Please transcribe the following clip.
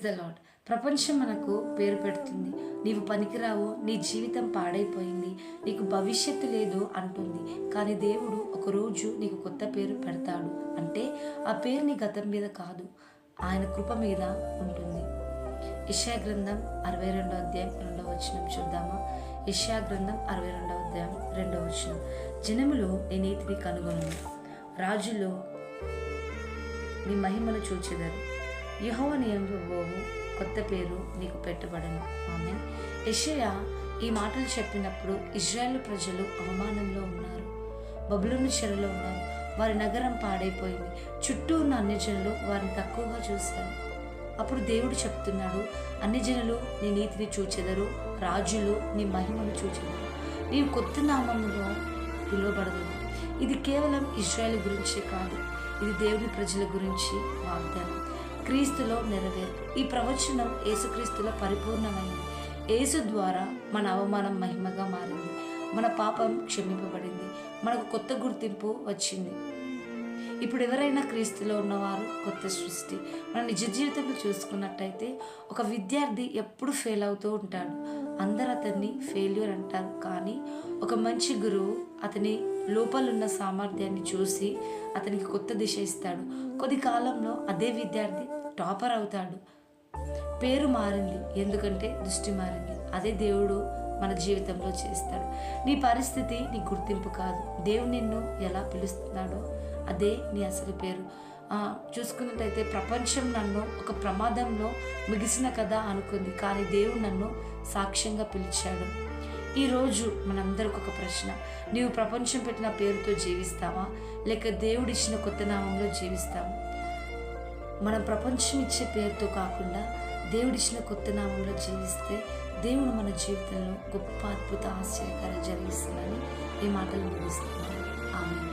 The lord. ప్రపంచం మనకు పేరు పెడుతుంది. నీవు పనికిరావు, నీ జీవితం పాడైపోయింది, నీకు భవిష్యత్తు లేదు అంటుంది. కానీ దేవుడు ఒకరోజు నీకు కొత్త పేరు పెడతాడు. అంటే ఆ పేరు నీ గతం మీద కాదు, ఆయన కృప మీద ఉంటుంది. యెషయా గ్రంథం 62వ అధ్యాయం 2వ వచనం చూద్దామా? యెషయా గ్రంథం 62వ అధ్యాయం 2వ వచనం. జనములు నీ నీతిని కనుగొను, రాజులు నీ మహిమను చూచెదరు. యెహోవా నీ యందు కొత్త పేరు నీకు పెట్టబడను. ఆమేన్. యెషయా ఈ మాటలు చెప్పినప్పుడు ఇశ్రాయేలు ప్రజలు అవమానంలో ఉన్నారు, బబులోను చెరలో ఉన్నారు. వారి నగరం పాడైపోయింది. చుట్టూ ఉన్న అన్ని జనులు వారిని తక్కువగా చూశారు. అప్పుడు దేవుడు చెప్తున్నాడు, అన్ని జనులు నీ నీతిని చూచెదరు, రాజులు నీ మహిమను చూచెదరు. నీవు కొత్త నామములో పిలువబడదు. ఇది కేవలం ఇశ్రాయేలు గురించే కాదు, ఇది దేవుని ప్రజల గురించి వాగ్దానం, క్రీస్తులో నెరవేరు. ఈ ప్రవచనం యేసుక్రీస్తులో పరిపూర్ణమైంది. యేసు ద్వారా మన అవమానం మహిమగా మారింది, మన పాపం క్షమింపబడింది, మనకు కొత్త గుర్తింపు వచ్చింది. ఇప్పుడు ఎవరైనా క్రీస్తులో ఉన్నవారు కొత్త సృష్టి. మన నిజ జీవితంలో చూసుకున్నట్టయితే ఒక విద్యార్థి ఎప్పుడు ఫెయిల్ అవుతూ ఉంటాడు. అందరూ అతన్ని ఫెయిల్యూర్ అంటారు. కానీ ఒక మంచి గురువు అతని లోపలున్న సామర్థ్యాన్ని చూసి అతనికి కొత్త దిశ ఇస్తాడు. కొద్ది కాలంలో అదే విద్యార్థి టాపర్ అవుతాడు. పేరు మారింది, ఎందుకంటే దృష్టి మారింది. అదే దేవుడు మన జీవితంలో చేస్తాడు. నీ పరిస్థితి నీ గుర్తింపు కాదు, దేవుడు నిన్ను ఎలా పిలుస్తున్నాడో అదే నీ అసలు పేరు. చూసుకున్నట్టయితే ప్రపంచం నన్ను ఒక ప్రమాదంలో ముగిసిన కదా అనుకుంది, కానీ దేవుడు నన్ను సాక్ష్యంగా పిలిచాడు. ఈరోజు మనందరికి ఒక ప్రశ్న, నీవు ప్రపంచం పెట్టిన పేరుతో జీవిస్తావా, లేక దేవుడిచ్చిన కొత్త నామంలో జీవిస్తావా? మనం ప్రపంచం ఇచ్చే పేరుతో కాకుండా దేవుడిచ్చిన కొత్త నామంలో జీవిస్తే దేవుడు మన జీవితంలో గొప్ప అద్భుత ఆశ్చర్యకార్యాలు జరిగిస్తానని ఈ మాటలు ముగిస్తున్నాను. ఆమేన్.